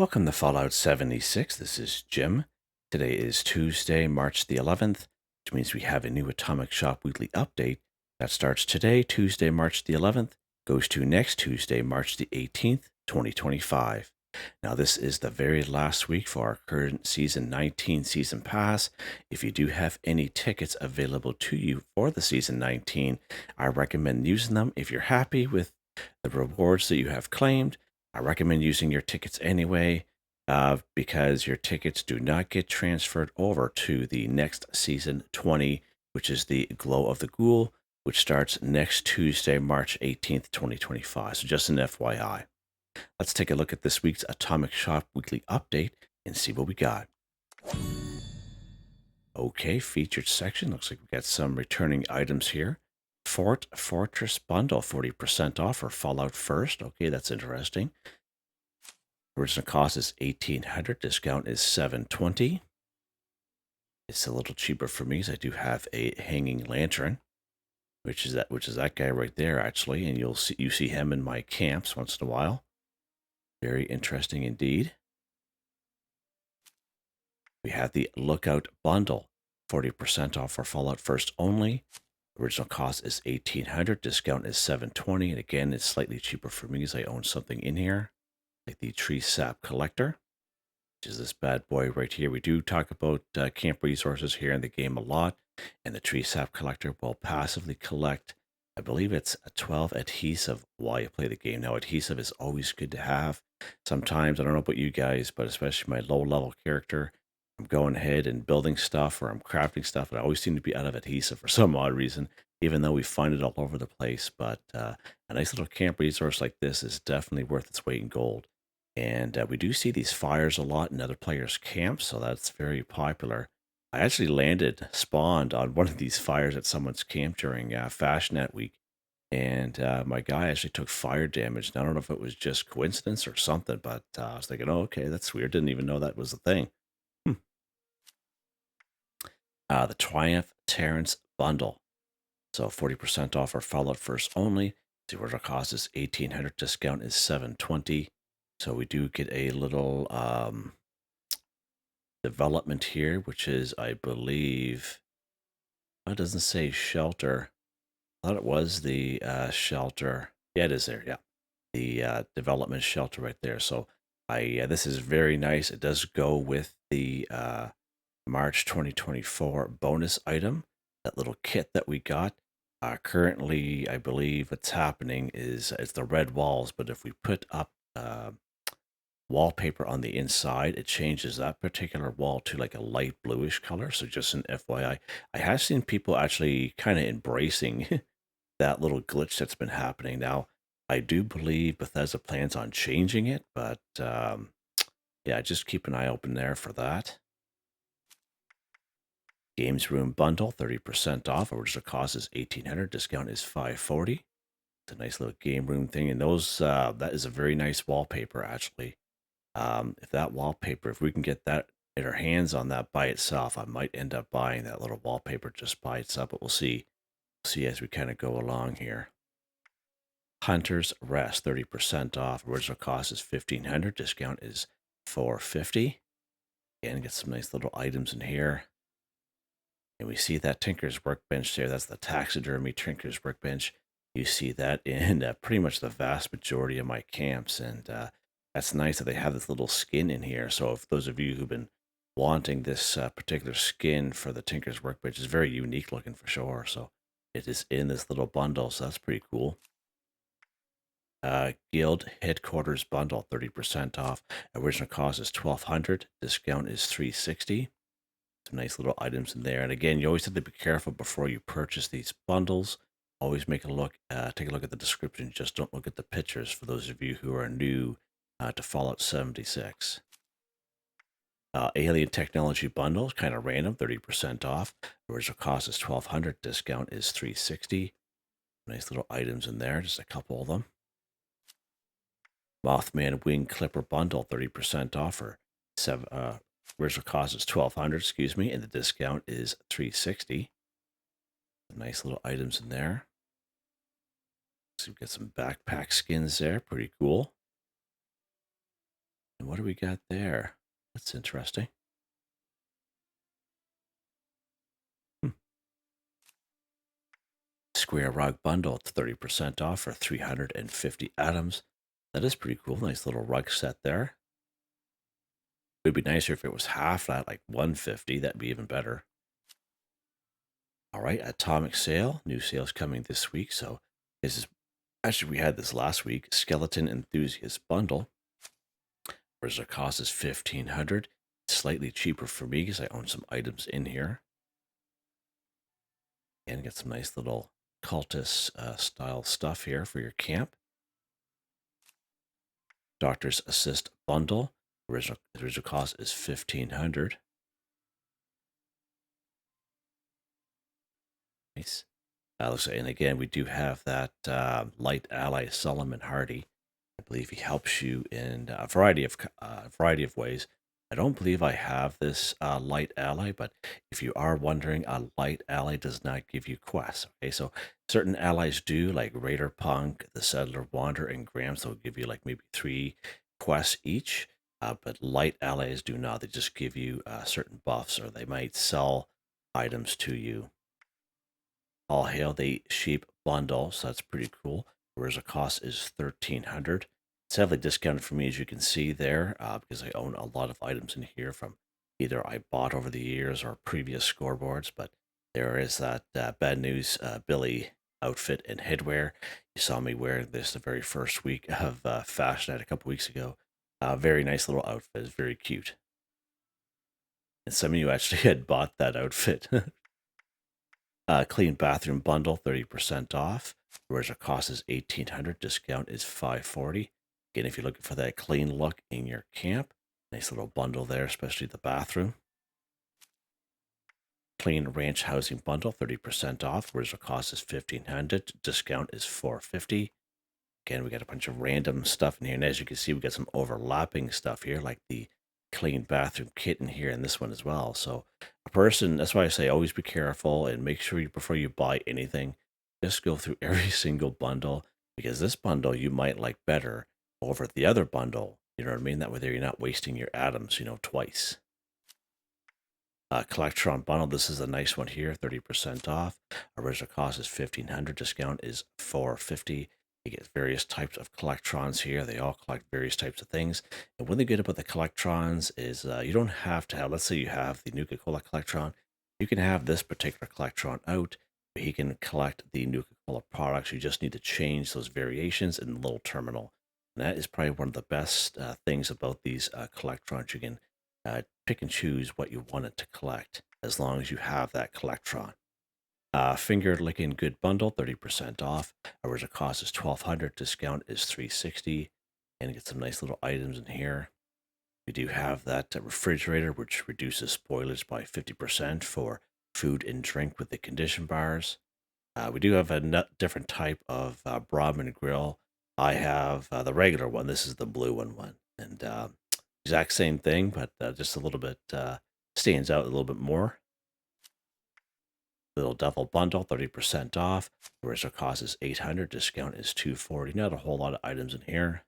Welcome to Fallout 76. This is Jim. Today is Tuesday, March the 11th, which means we have a new Atomic Shop weekly update that starts today, Tuesday, March the 11th, goes to next Tuesday, March the 18th, 2025. Now, this is the very last week for our current Season 19 Season Pass. If you do have any tickets available to you for the Season 19, I recommend using them if you're happy with the rewards that you have claimed. I recommend using your tickets anyway, because your tickets do not get transferred over to the next Season 20, which is the Glow of the Ghoul, which starts next Tuesday, March 18th, 2025. So just an FYI. Let's take a look at this week's Atomic Shop Weekly Update and see what we got. Okay, featured section. Looks like we got some returning items here. Fortress Bundle, 40% off for Fallout First. Okay, that's interesting. Original cost is $1,800. Discount is $720. It's a little cheaper for me, as I do have a hanging lantern, which is that guy right there, actually, and you see him in my camps once in a while. Very interesting indeed. We have the Lookout Bundle, 40% off for Fallout First only. Original cost is $1,800. Discount is $720. And again, it's slightly cheaper for me as I own something in here, like the Tree Sap Collector, which is this bad boy right here. We do talk about camp resources here in the game a lot, and the Tree Sap Collector will passively collect, I believe it's a 12 adhesive while you play the game. Now, adhesive is always good to have. Sometimes, I don't know about you guys, but especially my low-level character, I'm going ahead and building stuff or I'm crafting stuff, and I always seem to be out of adhesive for some odd reason, even though we find it all over the place. But a nice little camp resource like this is definitely worth its weight in gold. And we do see these fires a lot in other players' camps, so that's very popular. I actually spawned on one of these fires at someone's camp during Fashnet Week, and my guy actually took fire damage. Now, I don't know if it was just coincidence or something, but I was thinking, oh, okay, that's weird. Didn't even know that was a thing. The Triumph Terrace Bundle. So 40% off for Fallout First only. The order cost is $1,800. Discount is $720. So we do get a little development here, which is, I believe, it doesn't say shelter. I thought it was the shelter. Yeah, it is there. Yeah, the development shelter right there. So this is very nice. It does go with the March 2024 bonus item, that little kit that we got. Currently, I believe what's happening is it's the red walls, but if we put up wallpaper on the inside, it changes that particular wall to like a light bluish color. So just an FYI, I have seen people actually kind of embracing that little glitch that's been happening. Now, I do believe Bethesda plans on changing it, but yeah, just keep an eye open there for that. Games Room Bundle, 30% off. Original cost is $1,800. Discount is $540. It's a nice little game room thing, and that is a very nice wallpaper, actually. If we can get that in our hands on that by itself, I might end up buying that little wallpaper just by itself, but we'll see. See as we kind of go along here. Hunter's Rest, 30% off. Original cost is $1,500. Discount is $450. Again, get some nice little items in here. And we see that Tinker's Workbench there. That's the taxidermy Tinker's Workbench. You see that in pretty much the vast majority of my camps. And that's nice that they have this little skin in here. So if those of you who've been wanting this particular skin for the Tinker's Workbench, is very unique looking for sure. So it is in this little bundle. So that's pretty cool. Guild Headquarters Bundle, 30% off. Original cost is $1,200. Discount is $360. Some nice little items in there. And again, you always have to be careful before you purchase these bundles. Always take a look at the description. Just don't look at the pictures for those of you who are new to Fallout 76. Alien Technology Bundle, kind of random, 30% off. Original cost is $1,200. Discount is $360. Nice little items in there, just a couple of them. Mothman Wing Clipper Bundle, 30% off for original cost is $1,200, excuse me, and the discount is $360. Nice little items in there. So we've got some backpack skins there, pretty cool. And what do we got there? That's interesting. Hmm. Square rug bundle, it's 30% off for 350 atoms. That is pretty cool. Nice little rug set there. It would be nicer if it was half that, like 150. That'd be even better. All right, atomic sale. New sales coming this week. So this is actually we had this last week. Skeleton enthusiast bundle. Original cost is 1,500. Slightly cheaper for me because I own some items in here. And get some nice little cultist style stuff here for your camp. Doctor's Assist bundle. Original cost is 1,500. Nice. Looks like, and again, we do have that light ally Solomon Hardy. I believe he helps you in a variety of ways. I don't believe I have this light ally, but if you are wondering, a light ally does not give you quests. Okay, so certain allies do, like Raider Punk, the Settler Wander, and Grams. They'll give you like maybe 3 quests each. But light allies do not. They just give you certain buffs, or they might sell items to you. All hail the sheep bundle, so that's pretty cool. Whereas the cost is 1,300. It's heavily discounted for me, as you can see there, because I own a lot of items in here from either I bought over the years or previous scoreboards. But there is that bad news Billy outfit and headwear. You saw me wearing this the very first week of Fashion Night a couple weeks ago. Very nice little outfit. It's very cute. And some of you actually had bought that outfit. Clean bathroom bundle, 30% off. Original cost is 1,800. Discount is 540. Again, if you're looking for that clean look in your camp, nice little bundle there, especially the bathroom. Clean ranch housing bundle, 30% off. Original cost is 1,500. Discount is 450. Again, we got a bunch of random stuff in here. And as you can see, we got some overlapping stuff here, like the clean bathroom kit in here and this one as well. So a person, that's why I say always be careful and make sure you, before you buy anything, just go through every single bundle, because this bundle you might like better over the other bundle. You know what I mean? That way there you're not wasting your atoms, twice. Collectron bundle. This is a nice one here, 30% off. Original cost is 1,500. Discount is 450. You get various types of collectrons here. They all collect various types of things. And what they good about the collectrons is you don't have to have, let's say you have the Nuka-Cola collectron. You can have this particular collectron out. He can collect the Nuka-Cola products. You just need to change those variations in the little terminal. And that is probably one of the best things about these collectrons. You can pick and choose what you want it to collect as long as you have that collectron. Finger licking good bundle, 30% off. Original cost is 1,200. Discount is 360. And get some nice little items in here. We do have that refrigerator, which reduces spoilage by 50% for food and drink with the condition bars. We do have a different type of Brahmin grill. I have the regular one. This is the blue one. And exact same thing, but just a little bit stands out a little bit more. Little Devil bundle, 30% off. Original cost is 800. Discount is 240. Not a whole lot of items in here.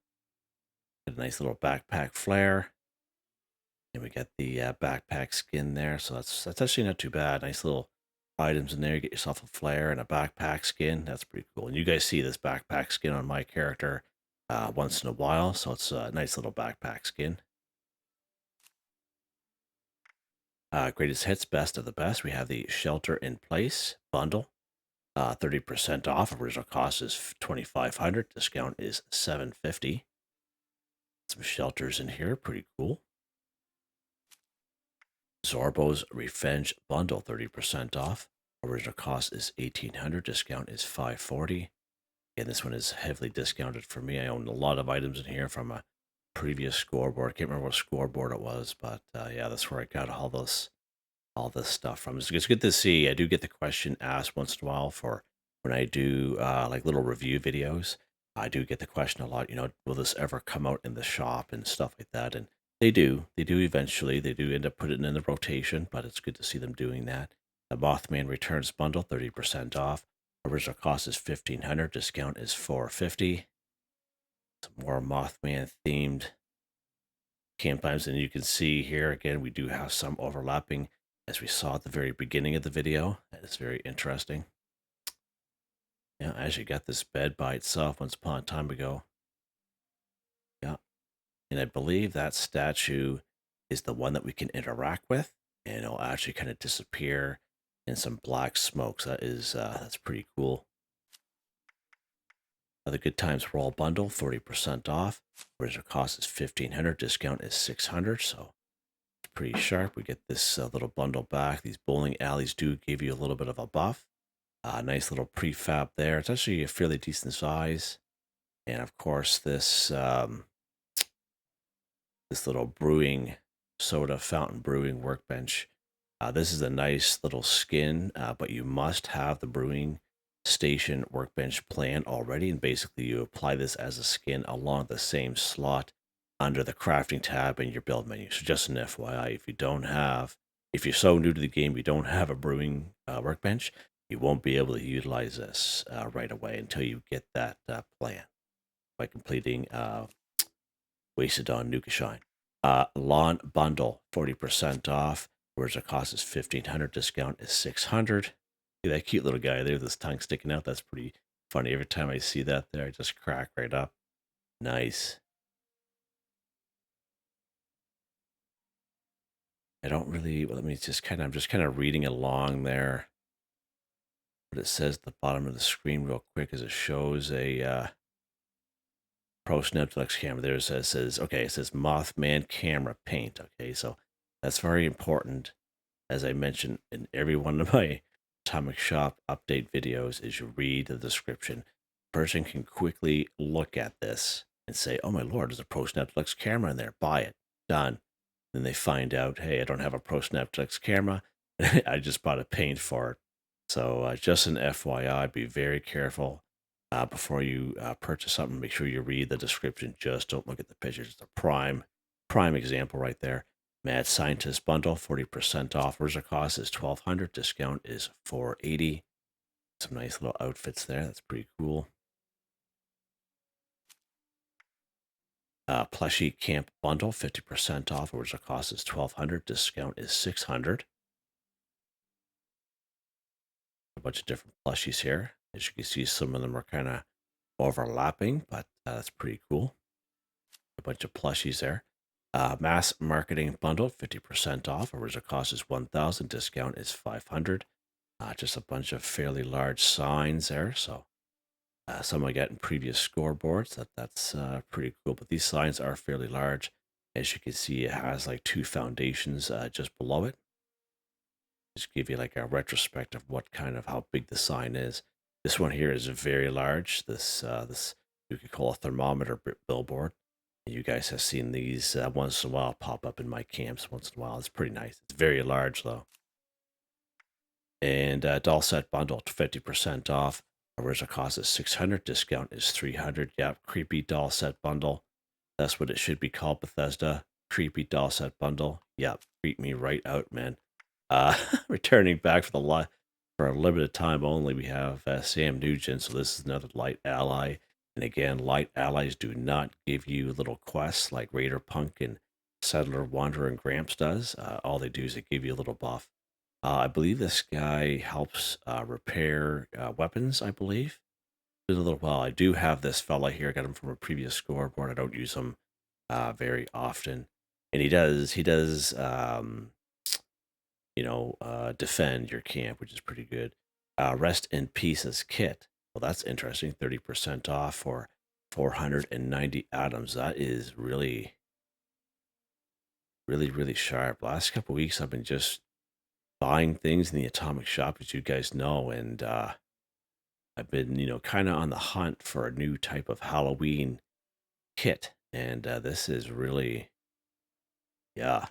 Got a nice little backpack flare. And we got the backpack skin there. So that's actually not too bad. Nice little items in there. You get yourself a flare and a backpack skin. That's pretty cool. And you guys see this backpack skin on my character once in a while. So it's a nice little backpack skin. Greatest hits, best of the best. We have the Shelter in Place bundle, 30% off. Original cost is 2,500. Discount is 750. Some shelters in here, pretty cool. Zorbo's Revenge bundle, 30% off. Original cost is 1,800. Discount is 540. And this one is heavily discounted for me. I own a lot of items in here from a previous scoreboard. I can't remember what scoreboard it was, but yeah, that's where I got all this stuff from. It's good to see. I do get the question asked once in a while for when I do like little review videos. I do get the question a lot, will this ever come out in the shop and stuff like that? And they do. They do eventually. They do end up putting it in the rotation, but it's good to see them doing that. The Mothman Returns bundle, 30% off. Original cost is 1,500. Discount is 450. Some more Mothman themed camp times. And you can see here again, we do have some overlapping as we saw at the very beginning of the video. That is very interesting. Yeah, I actually got this bed by itself once upon a time ago. Yeah. And I believe that statue is the one that we can interact with, and it'll actually kind of disappear in some black smoke. So that is that's pretty cool. Other Good Times Roll Bundle, 40% off. Original cost is $1,500. Discount is $600. So it's pretty sharp. We get this little bundle back. These bowling alleys do give you a little bit of a buff. Nice little prefab there. It's actually a fairly decent size. And of course, this little brewing soda fountain brewing workbench. This is a nice little skin, but you must have the brewing station workbench plan already. And basically, you apply this as a skin along the same slot under the crafting tab in your build menu. So, just an FYI, if you're so new to the game, you don't have a brewing workbench, you won't be able to utilize this right away until you get that plan by completing Wasted on Nuka Shine. Lawn Bundle, 40% off. Original cost is $1,500. Discount is $600. See that cute little guy there with his tongue sticking out? That's pretty funny. Every time I see that there, I just crack right up. Nice. I don't really, well, let me just I'm just kind of reading along there. What it says at the bottom of the screen real quick as it shows a Pro Netflix camera. There it says, okay, it says Mothman camera paint. Okay, so that's very important. As I mentioned in every one of my Atomic Shop update videos, is you read the description. A person can quickly look at this and say, oh my lord, there's a Pro Netflix camera in there. Buy it. Done. Then they find out, hey, I don't have a Pro Netflix camera. I just bought a paint for it. So just an FYI, be very careful before you purchase something. Make sure you read the description. Just don't look at the pictures. It's a prime example right there. Mad Scientist Bundle, 40% off. Original cost is $1,200. Discount is $480. Some nice little outfits there. That's pretty cool. Plushie Camp Bundle, 50% off. Original cost is $1,200. Discount is $600. A bunch of different plushies here. As you can see, some of them are kind of overlapping, but that's pretty cool. A bunch of plushies there. Mass Marketing Bundle, 50% off. Original cost is $1,000. Discount is $500. Just a bunch of fairly large signs there. So some I got in previous scoreboards. That's pretty cool. But these signs are fairly large. As you can see, it has like two foundations just below it. Just give you like a retrospect of how big the sign is. This one here is very large. This you could call a thermometer billboard. You guys have seen these once in a while pop up in my camps once in a while. It's pretty nice. It's very large though. And doll set bundle, 50% off. Original cost is $600. Discount is $300. Yep, creepy doll set bundle. That's what it should be called, Bethesda. Creepy doll set bundle. Yep, creep me right out, man. Returning back for a limited time only, we have Sam Nugent. So this is another light ally. And again, light allies do not give you little quests like Raider Punk and Settler Wanderer and Gramps does. All they do is they give you a little buff. I believe this guy helps repair weapons, I believe. It's been a little while. I do have this fella here. I got him from a previous scoreboard. I don't use him very often. And he does defend your camp, which is pretty good. Rest in Pieces kit. Well, that's interesting. 30% off for 490 atoms. That is really, really, really sharp. Last couple weeks, I've been just buying things in the Atomic Shop, as you guys know, and I've been, kind of on the hunt for a new type of Halloween kit, and this is really, yeah,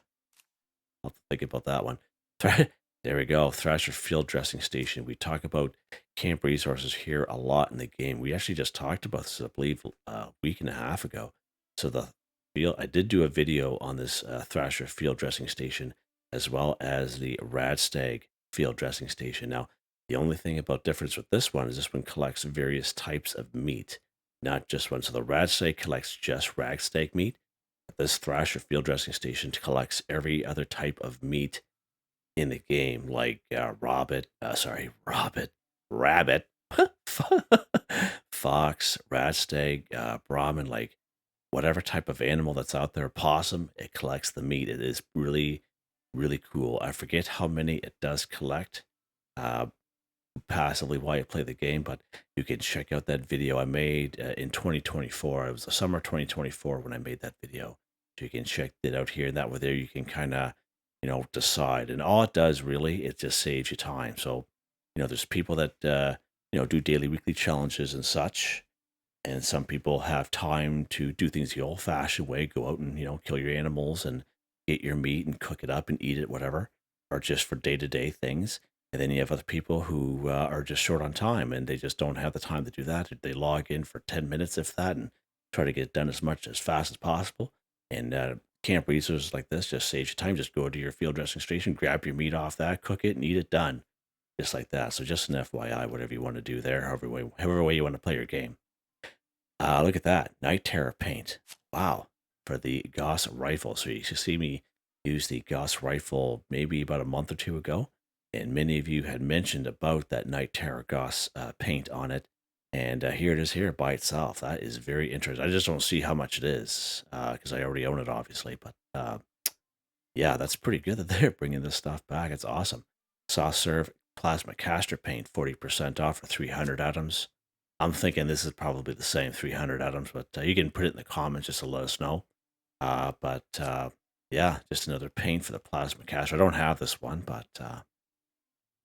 I'll have to think about that one. There we go, Thrasher Field Dressing Station. We talk about camp resources here a lot in the game. We actually just talked about this, I believe, a week and a half ago. So I did do a video on this Thrasher Field Dressing Station, as well as the Radstag Field Dressing Station. Now, the only thing about difference with this one is this one collects various types of meat, not just one. So the Radstag collects just ragstag meat. This Thrasher field dressing station collects every other type of meat in the game, like rabbit, fox, rat stag, brahmin, like whatever type of animal that's out there, possum, it collects the meat. It is really, really cool. I forget how many it does collect. Uh, Passively while you play the game, but you can check out that video I made in 2024. It was the summer 2024 when I made that video. So you can check it out here, and that way there you can kind of, decide. And all it does really, it just saves you time. So, there's people that, do daily, weekly challenges and such. And some people have time to do things the old fashioned way, go out and, kill your animals and get your meat and cook it up and eat it, whatever, or just for day to day things. And then you have other people who are just short on time and they just don't have the time to do that. They log in for 10 minutes, if that, and try to get it done as fast as possible. And camp resources like this just saves you time. Just go to your field dressing station, grab your meat off that, cook it, and eat it done. Just like that. So just an FYI, whatever you want to do there, however way you want to play your game. Look at that. Night Terror paint. Wow. For the Gauss rifle. So you should see me use the Gauss rifle maybe about a month or two ago. And many of you had mentioned about that Night Terror Gauss paint on it. And here it is here by itself. That is very interesting. I just don't see how much it is because I already own it, obviously. But yeah, that's pretty good that they're bringing this stuff back. It's awesome. Soft Serve Plasma Caster Paint, 40% off for 300 items. I'm thinking this is probably the same 300 items, but you can put it in the comments just to let us know. But yeah, just another paint for the Plasma Caster. I don't have this one, but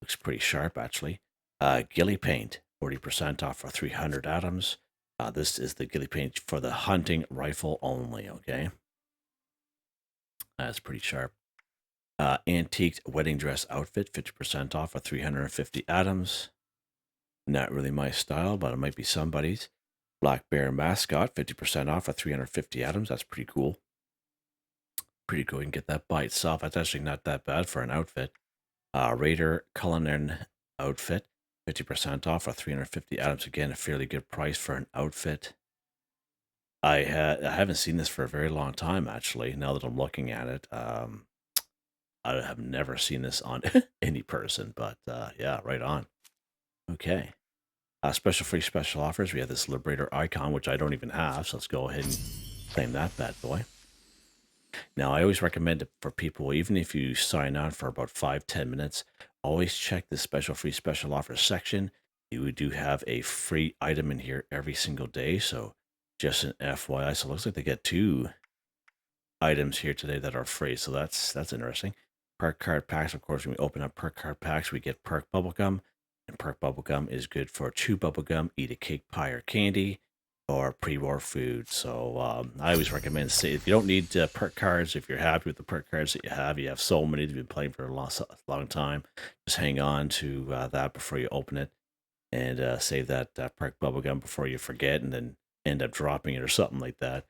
looks pretty sharp, actually. Ghillie Paint, 40% off for 300 items. This is the Ghillie Paint for the hunting rifle only, okay? That's pretty sharp. Antiqued Wedding Dress Outfit, 50% off for 350 items. Not really my style, but it might be somebody's. Black Bear Mascot, 50% off for 350 items. That's pretty cool. Pretty cool. You can get that by itself. That's actually not that bad for an outfit. Raider Cullinan outfit, 50% off for 350 items. Again, a fairly good price for an outfit. I haven't seen this for a very long time, actually, now that I'm looking at it. I have never seen this on any person, but yeah, right on. Okay. Special offers. We have this Liberator icon, which I don't even have, so let's go ahead and claim that bad boy. Now, I always recommend it for people, even if you sign on for about 5-10 minutes, always check the special offers section. You do have a free item in here every single day, so just an FYI. So it looks like they get 2 items here today that are free, so that's interesting. Perk card packs, of course, when we open up perk card packs, we get perk bubblegum, and perk bubblegum is good for chew bubblegum, eat a cake, pie, or candy, or pre-war food. So I always recommend, say, if you don't need perk cards, if you're happy with the perk cards that you have so many that you've been playing for a long time, just hang on to that before you open it, and save that perk bubblegum before you forget, and then end up dropping it or something like that.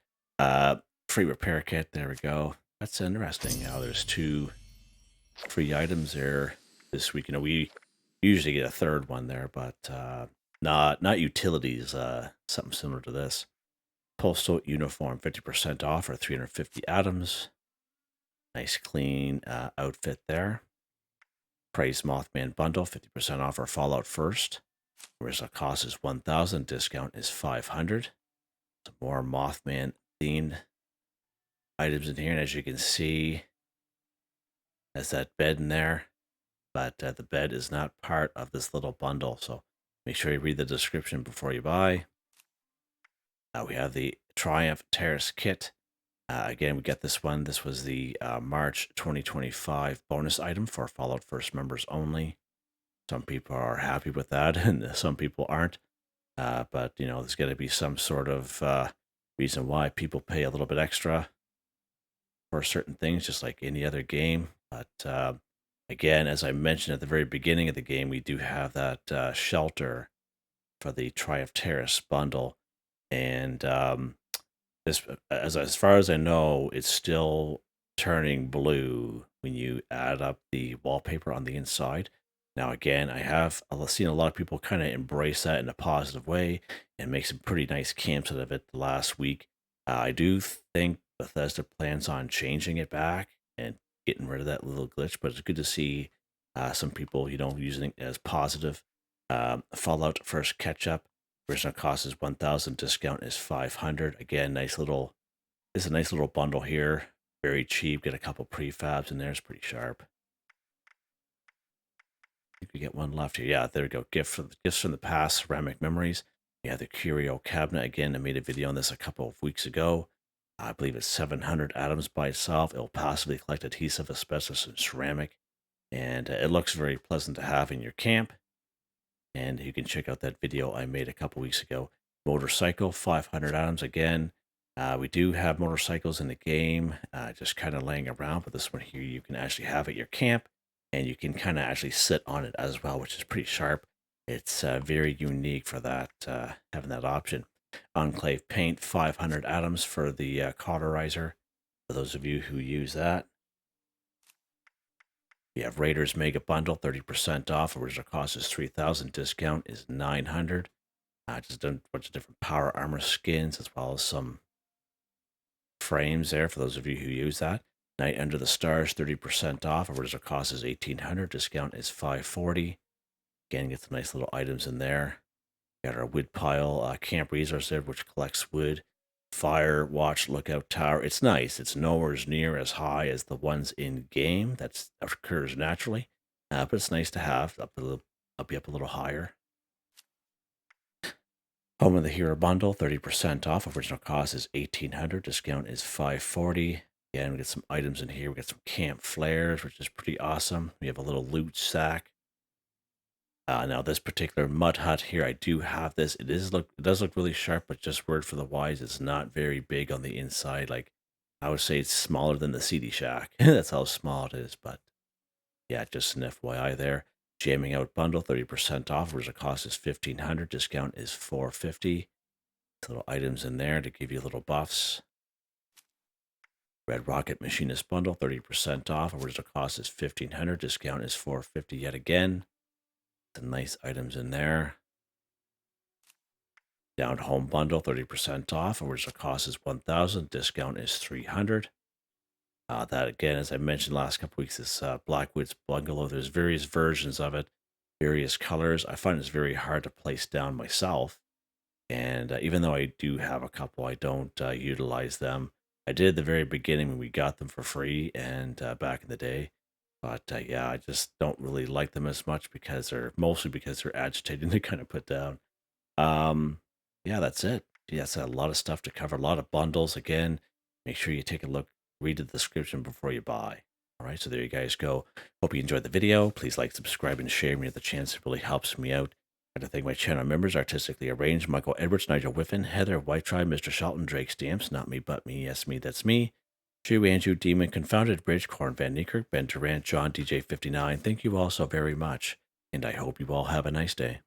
Free repair kit, there we go. That's interesting. Now there's 2 free items there this week. We usually get a third one there, but not utilities. Something similar to this. Postal uniform, 50% off or 350 items. Nice clean outfit there. Praise Mothman bundle, 50% off or Fallout First. Whereas the cost is 1,000, discount is 500. Some more Mothman themed items in here, and as you can see, there's that bed in there, but the bed is not part of this little bundle, so make sure you read the description before you buy. We have the Triumph Terrace kit. Again, we get this one. This was the March 2025 bonus item for Fallout First members only. Some people are happy with that, and some people aren't. But, there's got to be some sort of reason why people pay a little bit extra for certain things, just like any other game. But again, as I mentioned at the very beginning of the game, we do have that shelter for the Triumph Terrace bundle. And this, as far as I know, it's still turning blue when you add up the wallpaper on the inside. Now, again, I've seen a lot of people kind of embrace that in a positive way and make some pretty nice camps out of it the last week. I do think Bethesda plans on changing it back and getting rid of that little glitch, but it's good to see some people, using it as positive. Fallout first catch-up. Original cost is 1,000. Discount is 500. Again, it's a nice little bundle here. Very cheap. Get a couple prefabs in there. It's pretty sharp. I think we get one left here. Yeah, there we go. Gifts from the past, ceramic memories. We have the curio cabinet. Again, I made a video on this a couple of weeks ago. I believe it's 700 atoms by itself. It'll passively collect adhesive, asbestos, and ceramic. And it looks very pleasant to have in your camp. And you can check out that video I made a couple weeks ago. Motorcycle, 500 atoms again. We do have motorcycles in the game, just kind of laying around, but this one here you can actually have at your camp, and you can kind of actually sit on it as well, which is pretty sharp. It's very unique for that, having that option. Enclave paint, 500 atoms for the cauterizer, for those of you who use that. We have Raiders Mega Bundle, 30% off. Original cost is 3,000. Discount is 900. Just a bunch of different power armor skins, as well as some frames there for those of you who use that. Night Under the Stars, 30% off. Original cost is 1,800. Discount is 540. Again, get some nice little items in there. Got our wood pile camp resource there, which collects wood. Fire Watch Lookout Tower. It's nice. It's nowhere near as high as the ones in game. That occurs naturally, but it's nice to have up a little higher. Home of the Hero Bundle, 30% off. Original cost is 1,800. Discount is 540. Again, we get some items in here. We got some camp flares, which is pretty awesome. We have a little loot sack. Now this particular mud hut here, I do have this. It does look really sharp, but just word for the wise, it's not very big on the inside. Like, I would say it's smaller than the CD Shack. That's how small it is. But yeah, just an FYI there. Jamming Out Bundle, 30% off. Original cost is 1,500. Discount is 450. Little items in there to give you little buffs. Red Rocket Machinist Bundle, 30% off. Original cost is 1,500. Discount is 450 yet again. Some nice items in there. Down Home Bundle, 30% off. Original cost is 1,000. Discount is 300. That again, as I mentioned last couple weeks, this Blackwoods Bungalow. There's various versions of it, various colors. I find it's very hard to place down myself. And even though I do have a couple, I don't utilize them. I did at the very beginning when we got them for free and back in the day. But yeah, I just don't really like them as much because they're agitating to kind of put down. Yeah, that's it. Yeah, that's a lot of stuff to cover, a lot of bundles. Again, make sure you take a look, read the description before you buy. All right, so there you guys go. Hope you enjoyed the video. Please like, subscribe, and share when you have the chance. It really helps me out. I'd like to thank my channel members, Artistically Arranged, Michael Edwards, Nigel Wiffen, Heather, White Tribe, Mr. Shelton, Drake Stamps, Not Me, But Me, Yes Me, That's Me, Chew, Andrew, Demon, Confounded Bridge, Corn Van Niekerk, Ben Durant, John, DJ59. Thank you all so very much, and I hope you all have a nice day.